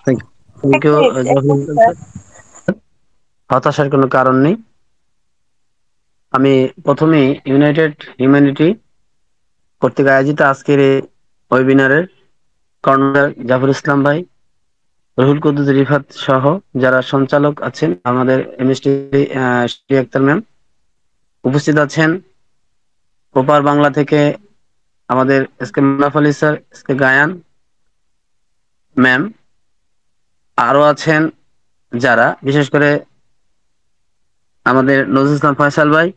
Thank এক thank you minute, এক Zahid minute sir. Sir. হতাশার কোনো কারণ নেই। আমি প্রথমেই ইউনাইটেড হিউম্যানিটি কর্তৃক আয়োজিত আজকের এই ওয়েবিনারের কর্ণধার জাফর ইসলাম ভাই, রুহুল কুদ্দুস রিফাত সহ যারা সঞ্চালক আছেন, আমাদের এমএসটি আক্তার ম্যাম উপস্থিত আছেন। ওপার বাংলা থেকে আমাদের S K Munaf Ali sir, S K gain ma'am, আরো আছেন যারা, বিশেষ করে আমাদের নজরুল ইসলাম ফয়সাল ভাই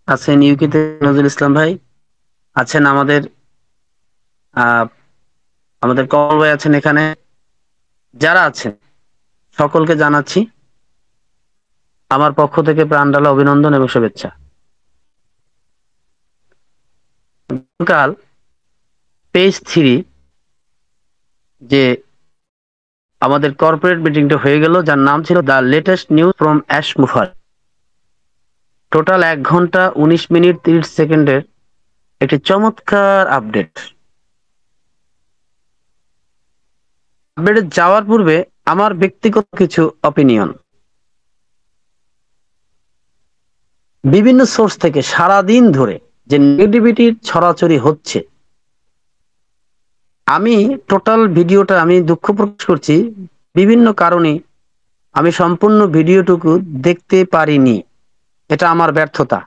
আছেন, ইউকেতে নজরুল ইসলাম ভাই আছেন, আহ আমাদের কমল ভাই আছেন। এখানে যারা আছেন সকলকে জানাচ্ছি আমার পক্ষ থেকে প্রাণঢালা অভিনন্দন এবং শুভেচ্ছা। কাল পেজ 3 যে আমাদের কর্পোরেট মিটিংটা হয়ে গেল, যার নাম ছিল the latest news from ash mover. Total 1 ঘন্টা 19 মিনিট 30 সেকেন্ডের একটি চমৎকার আপডেট। আপডেটে যাওয়ার পূর্বে আমার ব্যক্তিগত কিছু অপিনিয়ন। বিভিন্ন সোর্স থেকে সারাদিন ধরে যে নেগেটিভিটির ছড়াছড়ি হচ্ছে, আমি টোটাল ভিডিওটা আমি দুঃখ প্রকাশ করছি, বিভিন্ন কারণে আমি সম্পূর্ণ ভিডিওটুকু দেখতে পারিনি। এটা আমার ব্যর্থতা।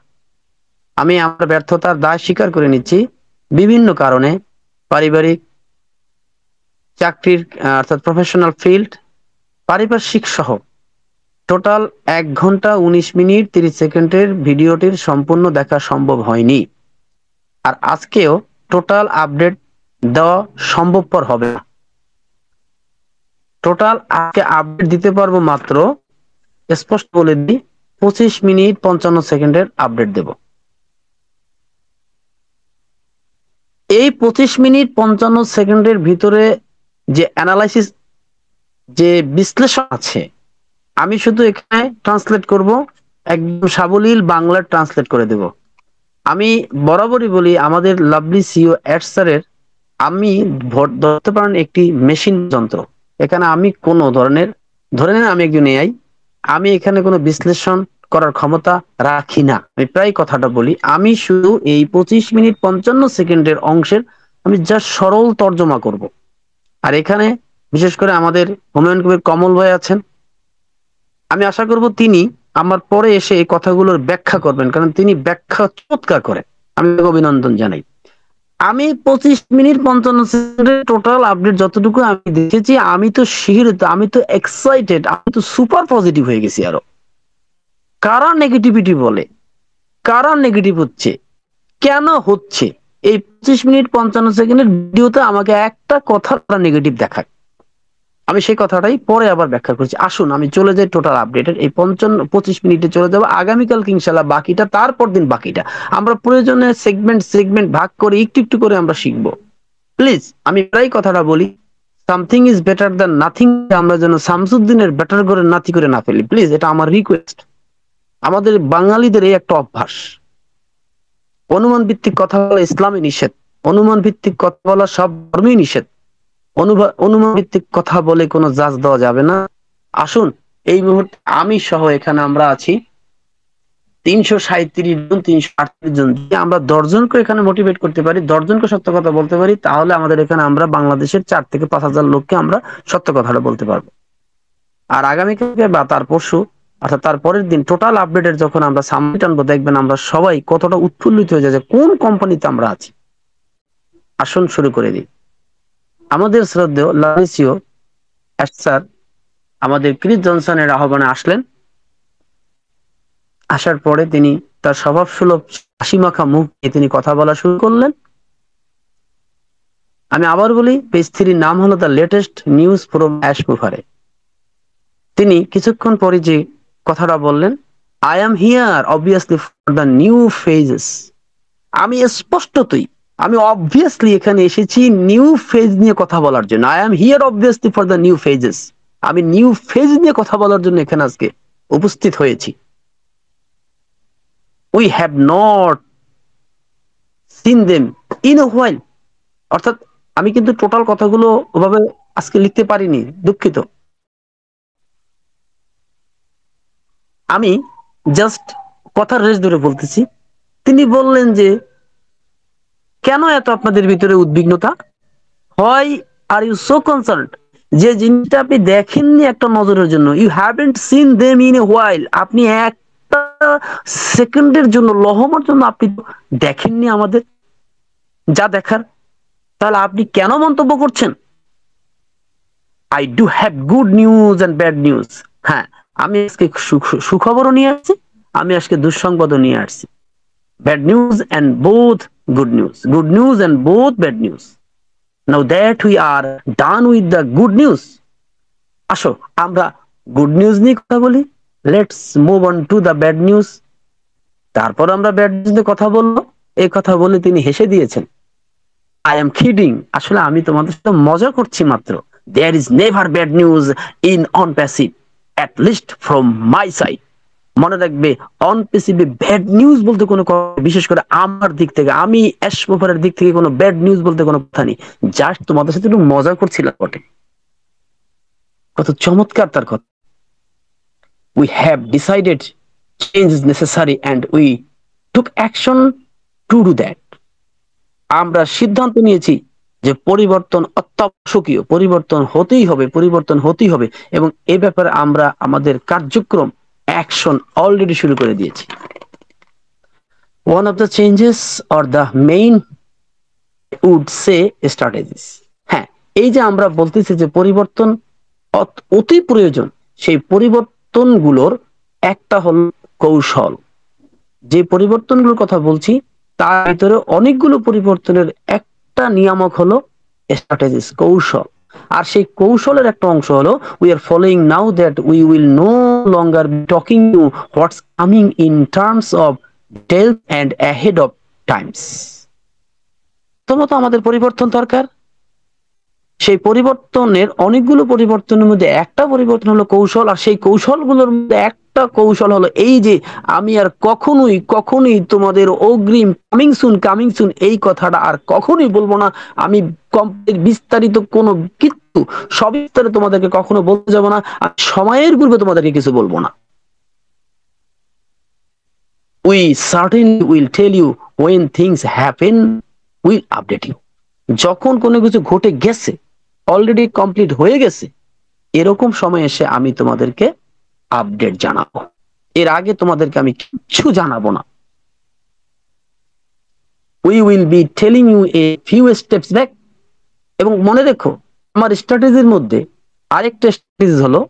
আমি আমার ব্যর্থতার দায় স্বীকার করে নিচ্ছি। বিভিন্ন কারণে, পারিবারিক, চাকরির অর্থাৎ প্রফেশনাল ফিল্ড, পারিপার্শ্বিক সহ টোটাল 1 ঘন্টা 19 মিনিট 30 সেকেন্ডের ভিডিওটির সম্পূর্ণ দেখা সম্ভব হয়নি। আর আজকেও টোটাল আপডেট দেওয়া সম্ভবপর হবে না। টোটাল আজকে আপডেট দিতে পারবো মাত্র, স্পষ্ট বলে দিই, 25 মিনিট 55 সেকেন্ডের আপডেট দেব। এই 25 মিনিট 55 সেকেন্ডের ভিতরে যে অ্যানালাইসিস, যে বিশ্লেষণ আছে, আমি শুধু এখানে ট্রান্সলেট করব, একদম সাবলীল বাংলা ট্রান্সলেট করে দেব। আমি বরাবরই বলি আমাদের লাভলি সিও স্যারের, আমি ধরতে পারেন একটি মেশিন যন্ত্র। এখানে আমি কোনো ধরনের, ধরে নেন আমি একজন এআই, আমি এখানে কোনো বিশ্লেষণ করার ক্ষমতা রাখি না। আমি প্রায় কথাটা বলি, আমি শুধু এই 25 মিনিট 55 সেকেন্ডের অংশের আমি জাস্ট সরল তর্জমা করব। আর এখানে বিশেষ করে আমাদের হুমায়ুন কবির কমল ভাই আছেন। আমি আশা করব তিনি আমার পরে এসে এই কথাগুলোর ব্যাখ্যা করবেন, কারণ তিনি ব্যাখ্যা চমৎকার করেন। আমি তাকে অভিনন্দন জানাই। আমি 25 মিনিট 55 সেকেন্ডের টোটাল আপডেট যতটুকু আমি দেখেছি, আমি তো শিহরিত, আমি তো এক্সাইটেড, আমি তো সুপার পজিটিভ হয়ে গেছি আরো। কারা নেগেটিভিটি বলে, কারা নেগেটিভ হচ্ছে, কেন হচ্ছে, এই 25 মিনিট 55 সেকেন্ডের ভিডিওতে আমাকে একটা কথা নেগেটিভ দেখায়। আমি সেই কথাটাই পরে আবার ব্যাখ্যা করছি। আসুন আমি চলে যাই টোটাল আপডেটের এই 25 মিনিটে চলে যাবো। আগামীকালকে ইনশাল্লাহ বাকিটা, তারপর দিন বাকিটা আমরা প্রয়োজনে সেগমেন্ট সেগমেন্ট ভাগ করে একটু একটু করে আমরা শিখবো। প্লিজ, আমি প্রায় কথাটা বলি, something is better than nothing. আমরা যেন শামসুদ্দিনের বেটার করে নাতি করে না ফেলি, প্লিজ, এটা আমার রিকোয়েস্ট। আমাদের বাঙালিদের এই একটা অভ্যাস, অনুমান ভিত্তিক কথা বলা ইসলামে নিষেধ, অনুমান ভিত্তিক কথা বলা সব ধর্মেই নিষেধ, অনুমান ভিত্তিক কথা বলে কোনো জাজ দেওয়া যাবে না। আসুন এই মুহূর্তে আমি সহ এখানে আমরা আছি 337 জন, 338 জন। যদি আমরা 10 জনকে এখানে মোটিভেট করতে পারি, 10 জনকে সত্য কথা বলতে পারি, তাহলে আমাদের এখানে আমরা বাংলাদেশের 4 থেকে 5 হাজার লোককে আমরা সত্য কথাটা বলতে পারবো। আর আগামীকালকে বা তার পরশু, অর্থাৎ তার পরের দিন টোটাল আপডেটের যখন আমরা সামনে টানবো, দেখবেন আমরা সবাই কতটা উৎফুল্লিত হয়ে যায় যে কোন কোম্পানিতে আমরা আছি। আসুন শুরু করে দিই। আমাদের শ্রদ্ধেয় লাভিসিও স্যার আমাদের ক্রিস জনসনের আহ্বানে আসলেন। আসার পরে তিনি তার স্বভাব সুলভ হাসিমাখা মুখ নিয়ে তিনি কথা বলা শুরু করলেন। আমি আবার বলি, পেজ 3 নাম হলো the latest news from ash মুভারে। তিনি কিছুক্ষণ পরে যে কথাটা বললেন, I am here obviously for the new phases. আমি স্পষ্টতই, আমি অবভিয়াসলি এখানে এসেছি নিউ ফেজ নিয়ে কথা বলার জন্য। I am here obviously for the new phases. আমি নিউ ফেজ নিয়ে কথা বলার জন্য এখানে আজকে উপস্থিত হয়েছি। We have not seen them in a while. অর্থাৎ আমি কিন্তু টোটাল কথাগুলো ওভাবে আজকে লিখতে পারিনি, দুঃখিত। আমি জাস্ট কথার রেশ ধরে বলতেছি। তিনি বললেন যে কেন এত আপনাদের ভিতরে উদ্বিগ্নতা, why are you so concerned, যে জিনিসটা আপনি দেখেননি একটা নজরের জন্য, you haven't seen them in a while, আপনি একটা সেকেন্ডের জন্য লহমার জন্য আপনি দেখেননি আমাদের যা দেখার, তাহলে আপনি কেন মন্তব্য করছেন? I do have good news and bad news. হ্যাঁ, আমি আজকে সুখবরও নিয়ে আসছি, আমি আজকে দুঃসংবাদও নিয়ে আসছি। Bad news and both good news, good news and both bad news. Now that we are done with the good news, আসো আমরা গুড নিউজ নিয়ে কথা বলি। Let's move on to the bad news. তারপর আমরা ব্যাড নিউজ নিয়ে কথা বলবো। এই কথা বলে তিনি হেসে দিয়েছেন। আই এম কিডিং, আসলে আমি তোমাদের সাথে মজা করছি মাত্র। There is never bad news in on passive, at least from my side. মনে রাখবে, অন প্যাসিভে ব্যাড নিউজ বলতে কোনো বিশেষ করে আমার দিক থেকে, আমি অ্যাশপোফারের দিক থেকে কোনো ব্যাড নিউজ বলতে কোনো কথা নেই। জাস্ট তোমাদের সাথে একটু মজা করছিলাম বটে। কত চমৎকার তার কথা। We have decided change is necessary and we took action to do that. আমরা সিদ্ধান্ত নিয়েছি যে পরিবর্তন অত্যাবশ্যকীয়, পরিবর্তন হতেই হবে, পরিবর্তন হতেই হবে, এবং এই ব্যাপারে আমরা আমাদের কার্যক্রম অ্যাকশন অলরেডি শুরু করে দিয়েছি। One of the changes or the main would say strategies. হ্যাঁ, এই যে আমরা বলতেছি যে পরিবর্তন অতি প্রয়োজন, সেই পরিবর্তনগুলোর একটা হল কৌশল। যে পরিবর্তনগুলোর কথা বলছি তার ভিতরে অনেকগুলো পরিবর্তনের একটা নিয়ামক হলো স্ট্র্যাটেজিস, কৌশল। আর সেই কৌশলের একটা অংশ হলো we are following now that we will no longer be talking to what's coming in terms of depth and ahead of times. প্রথমত আমাদের পরিবর্তন দরকার। সেই পরিবর্তনের অনেকগুলো পরিবর্তনের মধ্যে একটা পরিবর্তন হলো কৌশল, আর সেই কৌশলগুলোর মধ্যে একটা কৌশল হলো এই যে আমি আর কখনোই কখনোই তোমাদের অগ্রিম কামিং সুন এই কথাটা আর কখনোই বলবো না। আমি কমপ্লিট বিস্তারিত কোনো কিছু সবিস্তারে তোমাদেরকে কখনো বলতে যাবো না। আমি সময়ের পূর্বে তোমাদেরকে কিছু বলবো না। We certainly will tell you when things happen, will update you. যখন কোনো কিছু ঘটে গেছে, অলরেডি কমপ্লিট হয়ে গেছে, এরকম সময় এসে আমি তোমাদেরকে আপডেট জানাবো। এর আগে তোমাদেরকে আমি কিছু জানাবো না। We will be telling you a few steps back. এবং মনে রেখো, আমার স্ট্র্যাটেজির মধ্যে আরেকটা স্ট্র্যাটেজি হলো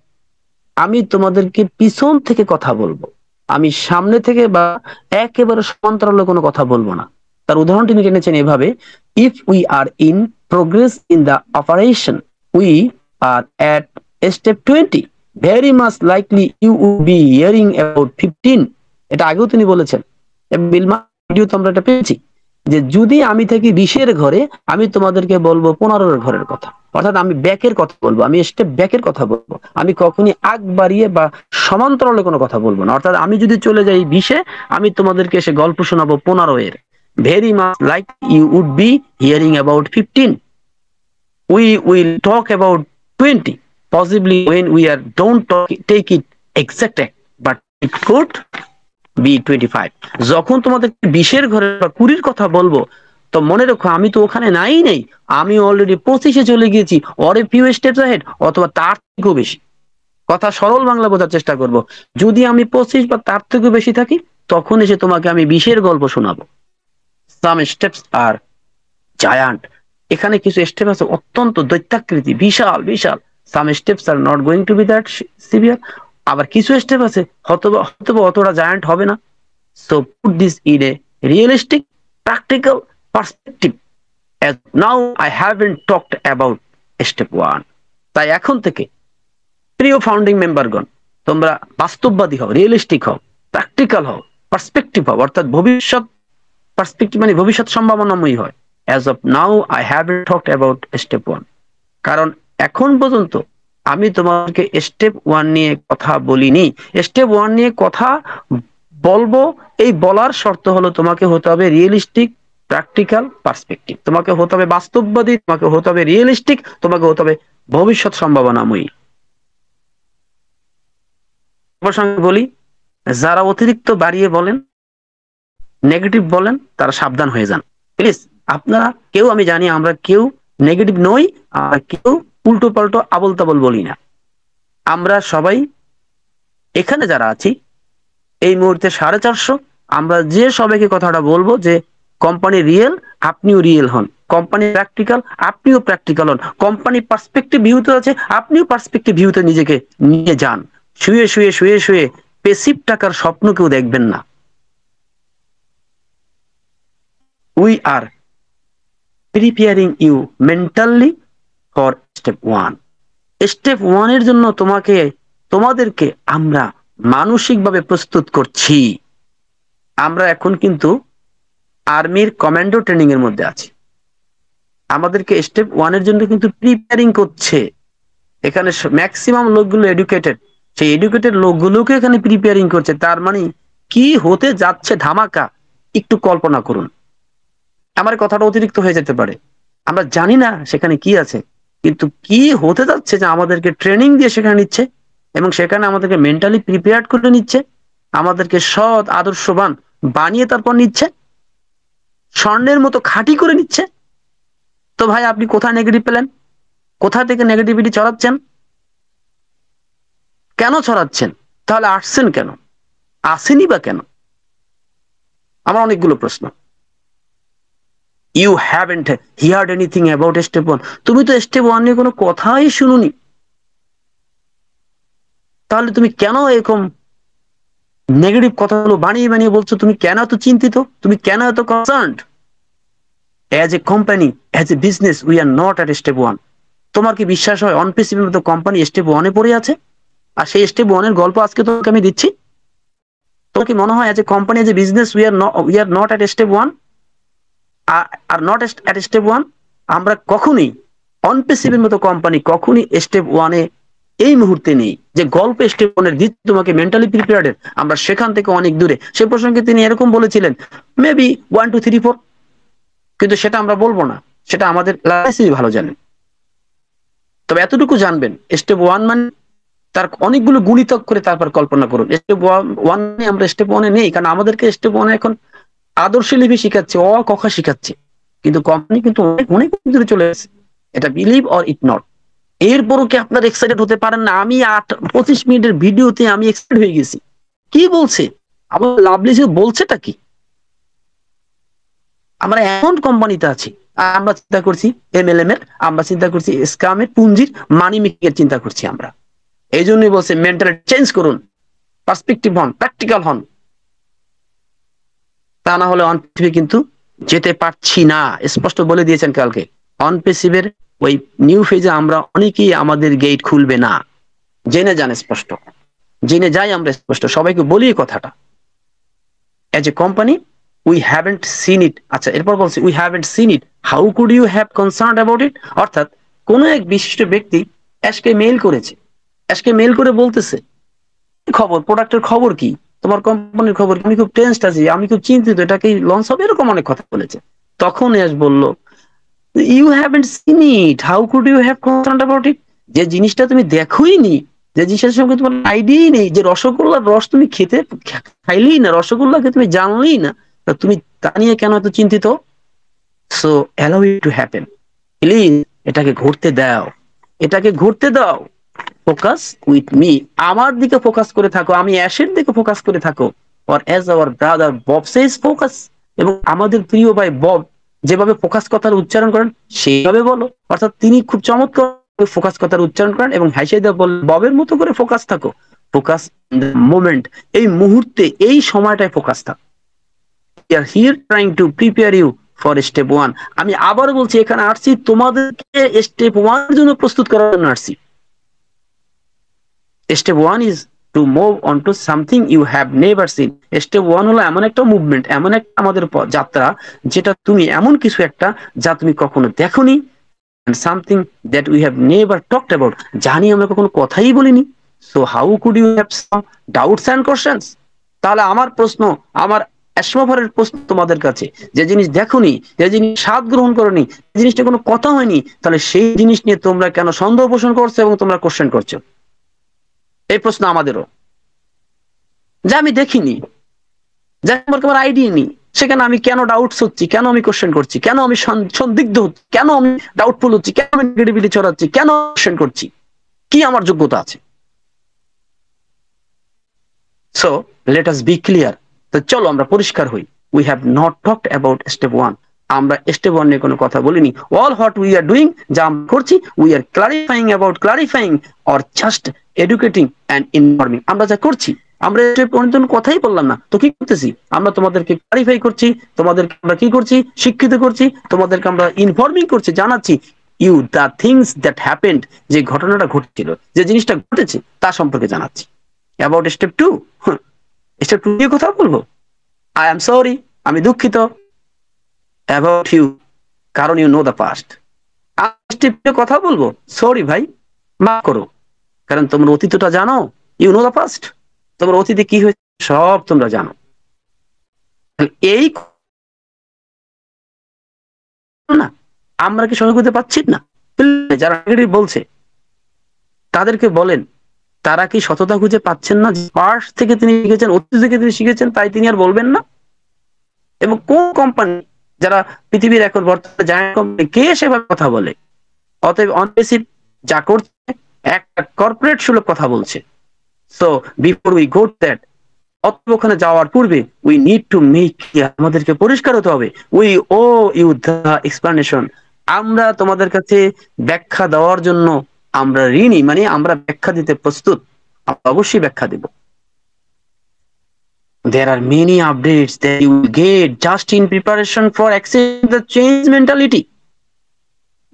আমি তোমাদেরকে পিছন থেকে কথা বলবো, আমি সামনে থেকে বা একেবারে সমান্তরালে কোনো কথা বলবো না। তার উদাহরণ তিনি টেনেছেন এভাবে, if we are in progress in the operation we are at step 20, very much likely you would be hearing about 15। এটা আগেও তিনি বলেছেন, বিলমা ভিডিও তো আমরা এটা পেয়েছি, যে যদি আমি থাকি 20-এর ঘরে, আমি তোমাদেরকে বলবো 15-এর ঘরের কথা। অর্থাৎ আমি ব্যাকের কথা বলবো, আমি স্টেপ ব্যাকের কথা বলবো, আমি কখনই আগ বাড়িয়ে বা সমান্তরালে কোনো কথা বলবো না। অর্থাৎ আমি যদি চলে যাই 20-এ, আমি তোমাদেরকে এসে গল্প শোনাবো 15-এর। Very much like you would be hearing about 15, we will talk about 20, possibly when we are don't take it exact, but it could be 25। যখন তোমাদের 20-এর ঘরে বা 20-র কথা বলবো, তো মনে রাখো আমি তো ওখানে নাই, আমি অলরেডি 25-এ চলে গিয়েছি, or a few steps ahead, অথবা তার থেকেও বেশি। কথা সরল বাংলা বোঝার চেষ্টা করব। যদি আমি 25 বা তার থেকেও বেশি থাকি, তখন এসে তোমাকে আমি 20-এর গল্প শোনাবো। সাম স্টেপস আর জায়ান্ট, এখানে কিছু স্টেপ আছে অত্যন্ত দৈত্যাকৃতি, বিশাল বিশাল। Some steps are not going to be that severe. আবার কিছু স্টেপ আছে হয়তো অতটা জায়ান্ট হবে না। So put this in a realistic, practical perspective. As now I haven't talked about step 1. তাই এখন থেকে প্রিয় ফাউন্ডিং মেম্বারগণ, তোমরা বাস্তববাদী হও, রিয়েলিস্টিক হও, প্র্যাকটিক্যাল হও, পার্সপেক্টিভ হও, অর্থাৎ ভবিষ্যৎ পার্সপেক্টিভ মানে ভবিষ্যৎ সম্ভাবনাময়ী হয়। As of now I haven't talked about step 1. কারণ এখন পর্যন্ত আমি তোমাকে স্টেপ 1 নিয়ে কথা বলিনি। স্টেপ 1 নিয়ে কথা বলবো, এই বলার শর্ত হলো তোমাকে হতে হবে রিয়েলিস্টিক, প্র্যাকটিক্যাল, পার্সপেক্টিভ। তোমাকে হতে হবে বাস্তববাদী, তোমাকে হতে হবে রিয়েলিস্টিক, তোমাকে হতে হবে ভবিষ্যৎ সম্ভাবনাময়ী। প্রসঙ্গে বলি, যারা অতিরিক্ত বাড়িয়ে বলেন, নেগেটিভ বলেন, তারা সাবধান হয়ে যান প্লিজ। আপনারা কেউ, আমি জানি আমরা কেউ নেগেটিভ নই, আর কেউ উল্টো পাল্টো আবল তাবল বলি না। আমরা সবাই এখানে যারা আছি এই মুহূর্তে 450, আমরা যে সবাইকে কথাটা বলবো যে কোম্পানি রিয়েল, আপনিও রিয়েল হন। কোম্পানি প্র্যাকটিক্যাল, আপনিও প্র্যাকটিক্যাল হন। কোম্পানি পার্সপেক্টিভ ভিউতে আছে, আপনিও পার্সপেক্টিভ ভিউতে নিজেকে নিয়ে যান। শুয়ে শুয়ে শুয়ে শুয়ে পেসিভ টাকার স্বপ্ন কেউ দেখবেন না। We are preparing you mentally for step 1। Step 1 এর জন্য তোমাদেরকে আমরা মানসিকভাবে প্রস্তুত করছি। আমরা এখন কিন্তু আর্মির কমান্ডো ট্রেনিং এর মধ্যে আছি। আমাদেরকে স্টেপ 1 এর জন্য কিন্তু প্রিপেয়ারিং করছে। এখানে ম্যাক্সিমাম লোকগুলো এডুকেটেড, সেই এডুকেটেড লোকগুলোকে এখানে প্রিপেয়ারিং করছে। তার মানে কি হতে যাচ্ছে ধামাকা, একটু কল্পনা করুন। আমার কথাটা অতিরিক্ত হয়ে যেতে পারে, আমরা জানি না সেখানে কি আছে, কিন্তু কি হতে যাচ্ছে যে আমাদেরকে ট্রেনিং দিয়ে সেখানে নিচ্ছে, এবং সেখানে আমাদেরকে মেন্টালি প্রিপেয়ার্ড করে নিচ্ছে, আমাদেরকে সৎ আদর্শবান বানিয়ে তারপর নিচ্ছে, স্বর্ণের মতো খাঁটি করে নিচ্ছে। তো ভাই, আপনি কোথায় নেগেটিভ পেলেন? কোথা থেকে নেগেটিভিটি ছড়াচ্ছেন? কেন ছড়াচ্ছেন? তাহলে আসছেন কেন? আসেনি বা কেন? আমার অনেকগুলো প্রশ্ন। You haven't heard anything about step 1। তুমি তো স্টেপ 1 নিয়ে কোনো কথাই শুনুনি, তাহলে তুমি কেন এরকম নেগেটিভ কথাগুলো বানিয়ে বানিয়ে বলছো? তুমি কেন এত চিন্তিত? তুমি কেন এত concerned? As a company, as a business, we are not at step 1। তোমার কি বিশ্বাস হয় অনপেসিভের মতো কোম্পানি স্টেপ 1 এ পড়ে আছে? আর সেই স্টেপ 1 এর গল্প আজকে তোমাকে আমি দিচ্ছি। তোমার কি মনে হয় as a company, as a business, we are not at step 1? Are not at step 1? আমরা কখনোই অনপেসিভের মতো কোম্পানি কখনোই স্টেপ 1 এ এই মুহূর্তে নেই। যে গল্প স্টেপ 1 এর দিচ্ছে তোমাকে মেন্টালি প্রিপেয়ার্ড, আমরা সেখান থেকে অনেক দূরে। সে প্রসঙ্গে তিনি এরকম বলেছিলেন, মেবি 1 2 3 4, কিন্তু সেটা আমরা বলবো না, সেটা আমাদের লাইসেন্স ভালো জানেন। তবে এতটুকু জানবেন, স্টেপ 1 মানে তার অনেকগুলো গুণিতক করে তারপর কল্পনা করুন। স্টেপ 1 আমরা স্টেপ 1 এ নেই, কারণ আমাদেরকে স্টেপ 1 এখন আদর্শ লিপি শিখাচ্ছে, ক খ শিখাচ্ছে, কিন্তু কোম্পানি কিন্তু অনেক অনেক দূরে চলে গেছে। এটা বিলিভ অর ইট নট। এরপরও কি আপনার এক্সাইটেড হতে পারেন না? আমি 25 মিনিটের ভিডিওতে আমি এক্সাইটেড হয়ে গেছি। কি বলছে আমার লাভলি, বলছেটা কি? আমরা এমন কোম্পানিতে আছি, আমরা চিন্তা করছি এমএলএম এর, আমরা চিন্তা করছি স্কামের, পুঞ্জির, মানি মেকিং এর চিন্তা করছি আমরা। এই জন্যই বলছে মেন্টালিটি চেঞ্জ করুন, পার্সপেক্টিভ হন, প্র্যাকটিক্যাল হন। তা না হলে অন পেসিভে কিন্তু যেতে পারছি না। স্পষ্ট বলে দিয়েছেন কালকে, অন পেসিভের ওই নিউ ফেজে আমরা অনেকেই আমাদের গেট খুলবে না। জেনে যান স্পষ্ট, জেনে যাই আমরা স্পষ্ট, সবাইকে বলি এই কথাটা। As a company we haven't seen it. আচ্ছা, এরপর বলছি we haven't seen it, how could you have concern about it? অর্থাৎ কোন এক বিশিষ্ট ব্যক্তি অ্যাশকে মেইল করেছে, অ্যাশকে মেইল করে বলতেছে, খবর, প্রোডাক্টের খবর কি, তোমার কোম্পানির খবর কি, আমি খুব টেনসড আছি, আমি খুব চিন্তিত, এটা কি লঞ্চ হবে, এরকম অনেক কথা বলেছে। তখন অ্যাশ বলল, you haven't seen it, how could you have concern about it? যে জিনিসটা তুমি দেখোই নি, যে জিনিসটার সঙ্গে তোমার আইডিয়াই নেই, যে রসগোল্লার রস তুমি খাইলেই না, রসগোল্লাকে তুমি জানলেই না, তা তুমি তা নিয়ে কেন এত চিন্তিত? So allow it to happen, please এটাকে ঘুরতে দাও, এটাকে ঘুরতে দাও। ফোকাস উইথ মি, আমার দিকে ফোকাস করে থাকো, আমি অ্যাশের দিকে ফোকাস করে থাকো। Or as our brother Bob Sage focus. এবং আমাদের প্রিয় ভাই বব যেভাবে ফোকাস কথার উচ্চারণ করেন সেইভাবে বলো। অর্থাৎ তিনি খুব চমৎকার ফোকাস কথার উচ্চারণ করেন এবং হাসিয়ে দেওয়া বল, ববের মতো করে ফোকাস থাকো। ফোকাস মোমেন্ট, এই মুহূর্তে, এই সময়টায় ফোকাস থাকো। We are here trying to prepare you for step 1. আমি আবার বলছি, এখানে আসছি তোমাদেরকে স্টেপ 1 এর জন্য প্রস্তুত করার জন্য আসছি। Step 1 is to move on to something you have never seen. Step 1 হলো এমন একটা মুভমেন্ট, এমন একটা আমাদের যাত্রা, যেটা তুমি এমন কিছু একটা যা তুমি কখনো দেখোনি, and something that we have never talked about, জানি আমরা কখনো কথাই বলিনি। So how could you have some doubts and questions? তাহলে আমার প্রশ্ন, আমার অ্যাসমোভারের প্রশ্ন তোমাদের কাছে, যে জিনিস দেখোনি, যে জিনিস স্বাদ গ্রহণ করোনি, যে জিনিসটা কোনো কথা হয়নি, তাহলে সেই জিনিস নিয়ে তোমরা কেন সন্দেহ পোষণ করছো এবং তোমরা কোশ্চেন করছো? এই প্রশ্ন আমাদেরও। যা আমি দেখিনি, যা আমার আইডিয়া নেই, সেখানে আমি কেন ডাউটস হচ্ছি, কেন আমি কোশ্চেন করছি, কেন আমি সন্দিগ্ধ হচ্ছি, কেন আমি ডাউটফুল হচ্ছি, কেন আমি নেগেটিভিটি ছড়াচ্ছি, কেন কোশ্চেন করছি, কি আমার যোগ্যতা আছে? So let us be clear. তো চলো আমরা পরিষ্কার হই। We have not talked about step 1। আমরা স্টেপ 1 নিয়ে কোনো কথা বলিনি। All what we are doing, যা আমরা করছি, we are clarifying about clarifying or just educating and informing. আমরা যা করছি, আমরা স্টেপ 1 কথাই বললাম না তো, কি করতেছি আমরা? তোমাদেরকে ক্লারিফাই করছি, তোমাদেরকে আমরা কি করছি? শিক্ষিত করছি, তোমাদেরকে আমরা ইনফর্মিং করছি, জানাচ্ছি you the things that happened, যে ঘটনাটা ঘটেছিল, যে জিনিসটা ঘটেছে তা সম্পর্কে জানাচ্ছি। অ্যাবাউট স্টেপ 2, স্টেপ 2 নিয়ে কথা বলবো? আই এম সরি, আমি দুঃখিত। অ্যাবাউট ইউ, কারণ you know the past. Step 2 কথা বলবো? সরি ভাই, মাফ করো, কারণ তোমরা অতীতটা জানো। ইউ নো দ্য পাস্ট, তোমার অতীতে কি হয়েছে সব তোমরা জানো। এই না, আমরা কি সহযোগিতা পাচ্ছি না? যারা নেগেটিভ বলছে তাদেরকে বলেন, তারা কি সততা খুঁজে পাচ্ছেন না? পাস্ট থেকে তিনি শিখেছেন, অতীত থেকে তিনি শিখেছেন, তাই তিনি আর বলবেন না? এবং কোন কোম্পানি, যারা পৃথিবীর এখন বর্তমানে জায়ান্ট কোম্পানি, কে সেভাবে কথা বলে? অতএব অনবেসিভ যা করছে একটা কর্পোরেট সুলভ কথা বলছে। So before we go that, অতএব ওখানে যাওয়ার পূর্বে we need to make clear, আমাদেরকে পরিষ্কার হতে হবে। We owe you the explanation, আমরা তোমাদের কাছে ব্যাখ্যা দেওয়ার জন্য আমরা ঋণী, মানে আমরা ব্যাখ্যা দিতে প্রস্তুত, আমরা অবশ্যই ব্যাখ্যা দেব। There are many updates that you will get just in preparation for accepting the change mentality.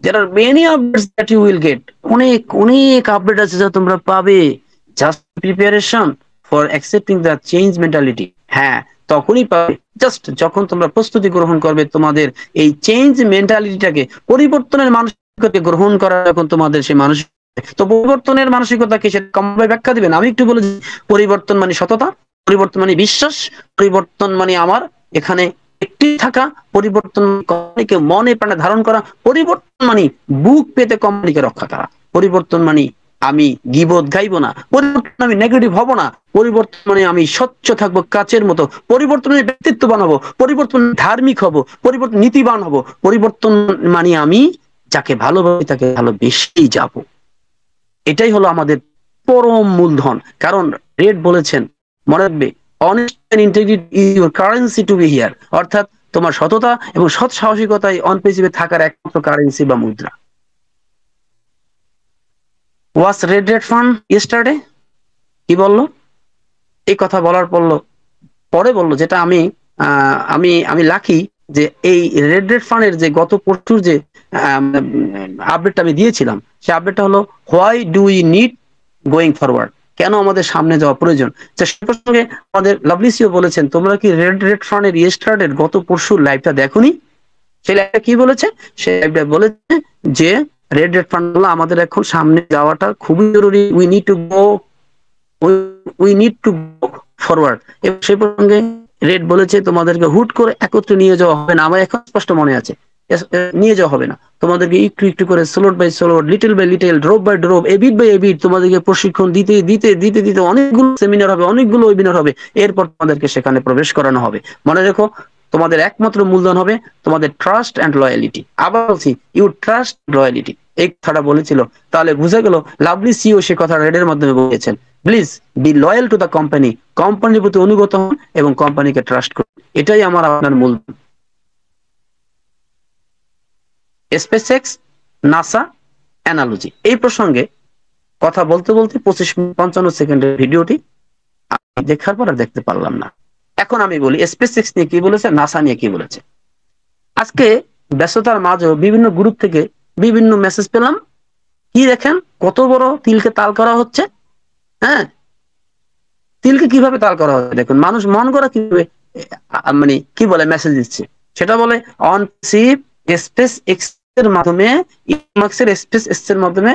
There are many updates that you will get. অনেক অনেক আপডেট আছে যা তোমরা পাবে just preparation for accepting the change mentality. হ্যাঁ, তখনই পাবে just যখন তোমরা প্রস্তুতি গ্রহণ করবে তোমাদের এই চেঞ্জ মেন্টালিটিটাকে, পরিবর্তনের মানসিকতাকে গ্রহণ করা, যখন তোমাদের সেই মানসিক, তো পরিবর্তনের মানসিকতাকে সেটা কমভাবে ব্যাখ্যা দিবেন। আমি একটু বলে, পরিবর্তন মানে সততা, পরিবর্তন মানে বিশ্বাস, পরিবর্তন মানে আমার এখানে একটি থাকা, পরিবর্তন কোম্পানিকে মনে প্রাণে ধারণ করা, পরিবর্তন মানে বুক পেতে কোম্পানিকে রক্ষা করা, পরিবর্তন মানে আমি গীবত গাইবো না, পরিবর্তন আমি নেগেটিভ হব না, পরিবর্তন মানে আমি স্বচ্ছ থাকবো কাচের মতো, পরিবর্তনের ব্যক্তিত্ব বানাবো, পরিবর্তন ধার্মিক হব, পরিবর্তন নীতিবান হব, পরিবর্তন মানে আমি যাকে ভালোবাসি তাকে ভালোবেসেই যাব। এটাই হলো আমাদের পরম মূলধন। কারণ রেড বলেছেন, মনে রাখবে, honesty and integrity is your currency to be here, অর্থাৎ তোমার সততা এবং সৎ সাহসিকতাই অন পৃথিবীতে থাকার একমাত্র কারেন্সি বা মুদ্রা। ওয়াজ রেড রেড ফান্ড ইয়েস্টারডে কি বললো? এই কথা বলার পরে বললো, যেটা আমি আমি আমি লাকি যে এই রেড রেড ফান্ডের যে গত পরশুর যে আপডেটটা আমি দিয়েছিলাম, সেই আপডেটটা হলো why do we need going forward, কেন আমাদের সামনে যাওয়া প্রয়োজন। সে প্রসঙ্গে আমাদের লাভলি সিও বলেছেন, তোমরা কি রেড রেড ফান্ডের ইয়েস্টারডের গত পরশুর লাইভটা দেখোনি? সেই লাইভটা কি বলেছে? সেই লাইভটা বলেছে যে রেড রেড ফান্ড আমাদের এখন সামনে যাওয়াটা খুবই জরুরি, we need to go forward. এবং সেই প্রসঙ্গে রেড বলেছে, তোমাদেরকে হুট করে একত্রে নিয়ে যাওয়া হবে না, আমার এখন স্পষ্ট মনে আছে, নিয়ে যাওয়া হবে না, তোমাদেরকে একটু একটু করে slot by slot, little by little, drop by drop, a bit by a bit তোমাদেরকে প্রশিক্ষণ দিতে দিতে দিতে দিতে অনেকগুলো সেমিনার হবে, অনেকগুলো ওয়েবিনার হবে, এরপর তোমাদেরকে সেখানে প্রবেশ করানো হবে। মনে রেখো, তোমাদের একমাত্র মূলধন হবে তোমাদের ট্রাস্ট অ্যান্ড লয়ালিটি। আবার বলছি, ইউ ট্রাস্ট লয়ালিটি, এই কথাটা বলেছিল। তাহলে বুঝে গেল লাভলি সিও সে কথা রেডের মাধ্যমে বলেছেন। Please be loyal to the company, কোম্পানির প্রতি অনুগত হন এবং কোম্পানিকে ট্রাস্ট করুন, এটাই আমার আপনার মূলধন। স্পেসএক্স, নাসা, অ্যানালজি, এই প্রসঙ্গে কথা বলতে বলতে 25 সেকেন্ডের ভিডিওটি দেখার পর আর দেখতে পারলাম না। এখন আমি বলি স্পেসএক্স নিয়ে কি বলেছে, নাসা নিয়ে কি বলেছে। আজকে ব্যস্ততার মাঝেও বিভিন্ন গ্রুপ থেকে বিভিন্ন মেসেজ পেলাম, কি দেখেন কত বড় তিলকে তাল করা হচ্ছে। হ্যাঁ, তিলকে কিভাবে তাল করা হচ্ছে দেখুন, মানুষ মন করা কিভাবে মানে কি বলে মেসেজ দিচ্ছে, সেটা বলে অন সিপ স্পেস এক্স এর মাধ্যমে, ইমাক্সের স্পেস এক্স এর মাধ্যমে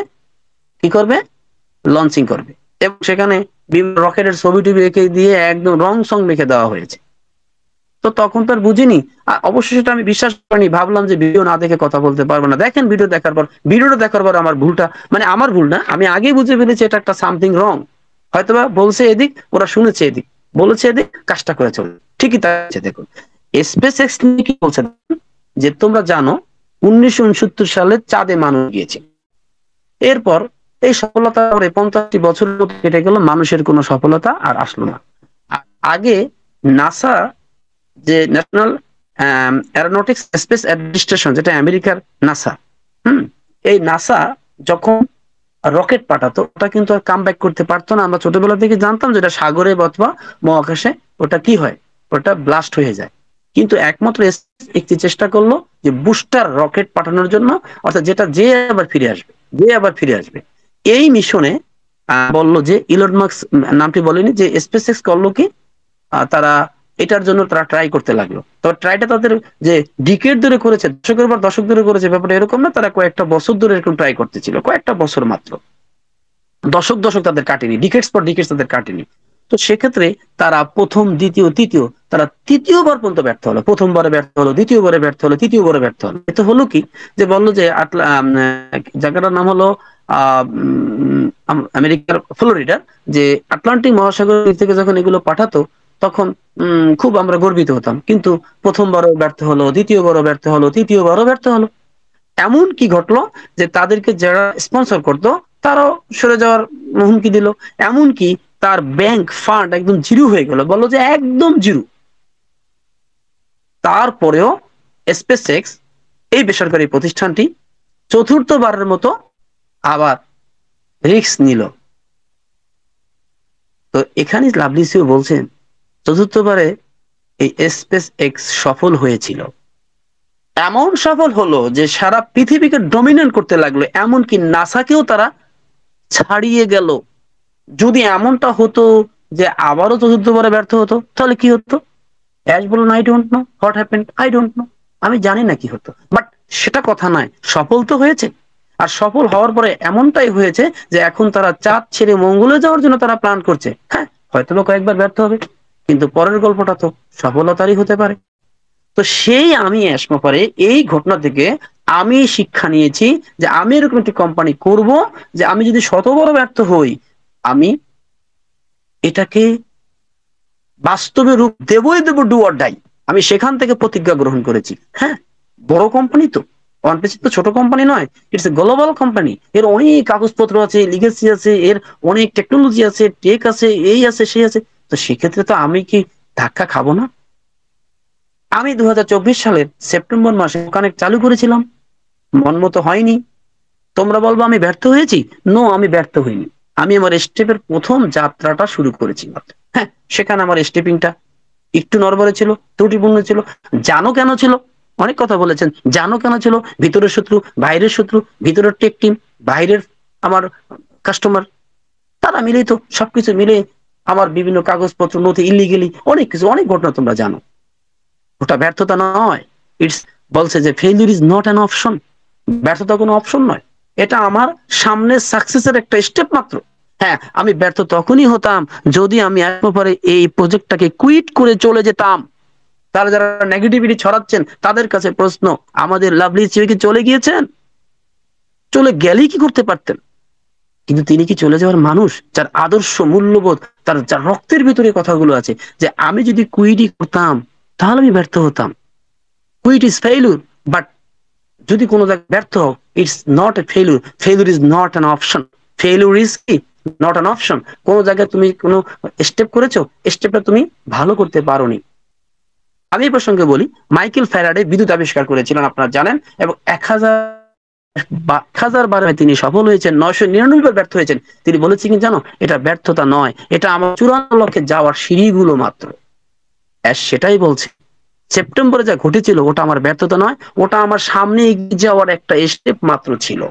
কি করবে, লঞ্চিং করবে, এবং সেখানে বিভিন্ন রকেটের ছবি টবি রেখে দিয়ে একদম রং সং রেখে দেওয়া হয়েছে। তো তখন তো আর বুঝিনি, অবশ্যই সেটা আমি বিশ্বাস করিনি, ভাবলাম যে ভিডিও না দেখে কথা বলতে পারবো না। দেখেন ভিডিওটা দেখার পর আমার ভুলটা, মানে আমার ভুল না, আমি আগেই বুঝে ফেলেছি এটা একটা সামথিং রং, হয়তোবা বলছে এদিক, ওরা শুনেছে এদিক, বলেছে যে কাজটা করে চলে, ঠিকই তাই আছে। দেখুন স্পেস এক্স নিয়ে কি বলছে, যে তোমরা জানো 1969 সালে চাঁদে মানুষ গিয়েছে। এরপর এই সফলতা পরে 50টি বছর কেটে গেল, মানুষের কোনো সফলতা আর আসলো না। আগে নাসা, যে ন্যাশনাল অ্যারোনটিক্স স্পেস অ্যাডমিনিস্ট্রেশন, যেটা আমেরিকার নাসা, এই নাসা যখন রকেট পাঠাতো, ওটা কিন্তু আর কাম ব্যাক করতে পারতো না। আমরা ছোটবেলা থেকে জানতাম যেটা সাগরে অথবা মহাকাশে ওটা কি হয়, ওটা ব্লাস্ট হয়ে যায়। কিন্তু একমাত্র একটি চেষ্টা করলো যে বুস্টার রকেট পাঠানোর জন্য, অর্থাৎ যেটা যে আবার ফিরে আসবে, যে আবার ফিরে আসবে। এই মিশনে বললো যে ইলন মাস্ক নামটি বলেনি, যে স্পেস এক্স করলো কি, তারা এটার জন্য তারা ট্রাই করতে লাগলো। তবে ট্রাইটা তাদের যে ডিকেড ধরে করেছে, দশকের পর দশক ধরে করেছে, ব্যাপারটা এরকম না। তারা কয়েকটা বছর ধরে এরকম ট্রাই করতেছিল, কয়েকটা বছর মাত্র, দশক দশক তাদের কাটেনি, ডিকেটস পর ডিকেটস তাদের কাটেনি। তো সেক্ষেত্রে তারা প্রথম, দ্বিতীয়, তৃতীয়, তারা তৃতীয়বার পর্যন্ত ব্যর্থ হলো। প্রথমবারে ব্যর্থ হলো, দ্বিতীয়বারে ব্যর্থ হলো, তৃতীয়বারে ব্যর্থ হলো। এতে হলো কি, যে বললো যে জায়গাটার নাম হলো আমেরিকার ফ্লোরিডার, যে আটলান্টিক মহাসাগর থেকে যখন এগুলো পাঠাতো, তখন খুব আমরা গর্বিত হতাম। কিন্তু প্রথমবারও ব্যর্থ হলো, দ্বিতীয়বারও ব্যর্থ হলো, তৃতীয়বারও ব্যর্থ হলো। এমন কি ঘটলো, যে তাদেরকে যারা স্পন্সর করতো তারাও সরে যাওয়ার হুমকি দিল। এমনকি তার ব্যাংক ফান্ড একদম জিরো হয়ে গেল, বললো যে একদম জিরো। তারপরেও স্পেস এক্স, এই বেসরকারি প্রতিষ্ঠানটি চতুর্থবারের মতো আবার রিস্ক নিল। তো এখানে লাভলিসিও বলছেন চতুর্থবারে এই স্পেস এক্স সফল হয়েছিল। এমন সফল হলো যে সারা পৃথিবীকে ডমিনেট করতে লাগলো, এমনকি নাসাকেও তারা ছাড়িয়ে গেল। যদি এমনটা হতো যে আবারও চতুর্থবারে ব্যর্থ হতো, তাহলে কি হতো? অ্যাশ বলুন, I don't know what happened, I don't know, আমি জানি না কি হতো। বাট সেটা কথা নয়, সফল তো হয়েছে। আর সফল হওয়ার পরে এমনটাই হয়েছে যে এখন তারা চাঁদ ছেড়ে মঙ্গলে যাওয়ার জন্য তারা প্ল্যান করছে। হ্যাঁ, হয়তো বা কয়েকবার ব্যর্থ হবে, কিন্তু পরের গল্পটা তো সফলতারই হতে পারে। তো সেই আমি এসমো পরে এই ঘটনা থেকে আমি শিক্ষা নিয়েছি, যে আমি এরকম একটি কোম্পানি করব, যে আমি যদি শত বড় ব্যর্থ হই, আমি এটাকে বাস্তবে রূপ দেবই দেব, ডু অর ডাই। আমি সেখান থেকে প্রতিজ্ঞা গ্রহণ করেছি। হ্যাঁ, বড় কোম্পানি তো, ওয়ানপেজ তো ছোট কোম্পানি নয়, ইটস এ গ্লোবাল কোম্পানি। এর অনেক কাগজপত্র আছে, লিগেসি আছে, এর অনেক টেকনোলজি আছে, টেক আছে, এই আছে, সেই আছে। তো সেক্ষেত্রে তো আমি কি ধাক্কা খাবো না? আমি 2024 সালের সেপ্টেম্বর মাসে কানেক্ট চালু করেছিলাম, মন মতো হয়নি। তোমরা বলবো আমি ব্যর্থ হয়েছি, নো, আমি ব্যর্থ হইনি। আমি আমার স্টেপের প্রথম যাত্রাটা শুরু করেছি মাত্র। হ্যাঁ, সেখানে আমার স্টেপিংটা একটু নড়বড়ে ছিল, ত্রুটিপূর্ণ ছিল। জানো কেন ছিল? অনেক কথা বলেছেন, জানো কেন ছিল? ভিতরের শত্রু, বাইরের শত্রু, ভিতরের টেক টিম, বাইরের আমার কাস্টমার, তারা মিলেই তো, সবকিছু মিলে আমার বিভিন্ন কাগজপত্র, নথি, ইলিগেলি অনেক কিছু, অনেক ঘটনা তোমরা জানো। ওটা ব্যর্থতা নয়। ইটস, বলছে যে failure is not an option. ব্যর্থতা কোনো অপশন নয়, এটা আমার সামনে সাকসেসের একটা স্টেপ মাত্র। হ্যাঁ, আমি ব্যর্থ তখনই হতাম যদি আমি একবারে এই প্রজেক্টটাকে কুইট করে চলে যেতাম। তারা যারা নেগেটিভিটি ছড়াচ্ছেন তাদের কাছে প্রশ্ন, আমাদের লাভলি চিও কি চলে গিয়েছেন? চলে গেলেই কি করতে পারতেন? কিন্তু তিনি কি চলে যাওয়ার মানুষ, যার আদর্শ, মূল্যবোধ, তার যার রক্তের ভিতরে কথাগুলো আছে, যে আমি যদি কুইটই করতাম তাহলে আমি ব্যর্থ হতাম। কুইট ইজ ফেইলুর, বাট যদি কোনো জায়গায় ব্যর্থ হও, it's not a failure, failure is not an option. Failure is কি, নট অ্যান অপশন। কোনো জায়গায় তুমি কোনো স্টেপ করেছো, স্টেপটা তুমি ভালো করতে পারোনি। আমি এই প্রসঙ্গে বলি, মাইকেল ফ্যারাডে বিদ্যুৎ আবিষ্কার করেছিলেন, আপনারা জানেন, এবং 1000 বার তিনি সফল হয়েছেন, 999 বার ব্যর্থ হয়েছেন। তিনি বলেছেন কি জানো, এটা ব্যর্থতা নয়, এটা আমার চূড়ান্ত লক্ষ্যে যাওয়ার সিঁড়িগুলো মাত্র। সেটাই বলছে, সেপ্টেম্বরে যা ঘটেছিল ওটা আমার ব্যর্থতা নয়, ওটা আমার সামনে এগিয়ে যাওয়ার একটা স্টেপ মাত্র ছিল।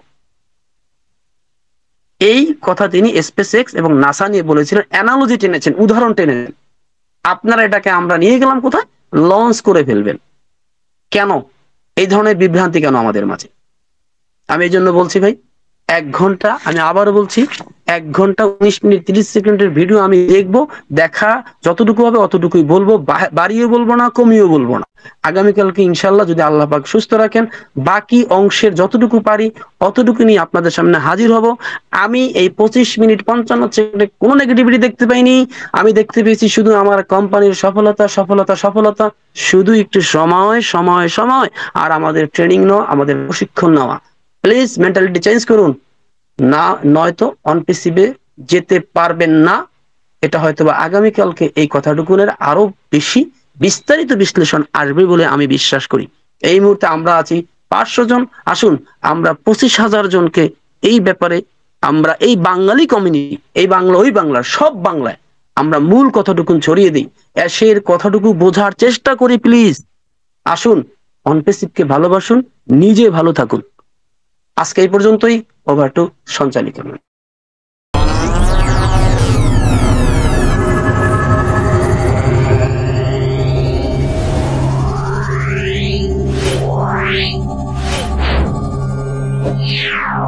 এই কথা তিনি স্পেস এক্স এবং নাসা নিয়ে বলেছিলেন, অ্যানালজি টেনেছেন, উদাহরণ টেনেছেন। আপনারা এটাকে আমরা নিয়ে গেলাম কোথায়, লঞ্চ করে ফেলবেন। কেন এই ধরনের বিভ্রান্তি, কেন আমাদের মাঝে? আমি এই জন্য বলছি ভাই, 1 ঘন্টা, আমি আবারও বলছি, 1 ঘন্টা 19 মিনিট 30 সেকেন্ডের ভিডিও আমি দেখবো। দেখা যতটুকু হবে অতটুকুই বলবো, বাড়িয়ে বলবো না, কমিয়েও বলবো না। আগামীকালকে ইনশাল্লাহ যদি আল্লাহ পাক সুস্থ রাখেন, বাকি অংশের যতটুকু পারি অতটুকু নিয়ে আপনাদের সামনে হাজির হব। আমি এই 25 মিনিট 55 সেকেন্ডে কোনো নেগেটিভিটি দেখতে পাইনি। আমি দেখতে পেয়েছি শুধু আমার কোম্পানির সফলতা সফলতা সফলতা। শুধু একটু সময় সময় সময়, আর আমাদের ট্রেনিং নেওয়া, আমাদের প্রশিক্ষণ নেওয়া। প্লিজ মেন্টালিটি চেঞ্জ করুন, না নয়তো অন পিসিবে যেতে পারবেন না। এটা হয়তোবা আগামীকালকে এই কথাটুকুনের আরো বেশি বিস্তারিত বিশ্লেষণ আসবে বলে আমি বিশ্বাস করি। এই মুহূর্তে আমরা আছি 500 জন। আসুন আমরা 25,000 জনকে এই ব্যাপারে, আমরা এই বাঙালি কমিউনিটি, এই বাংলা ওই বাংলা সব বাংলায় আমরা মূল কথাটুকু ছড়িয়ে দিই, এসের কথাটুকু বোঝার চেষ্টা করি। প্লিজ আসুন, অনপেসিভকে ভালোবাসুন, নিজে ভালো থাকুন। আজকে এই পর্যন্তই। ওভার টু সঞ্চালিত। Yeah.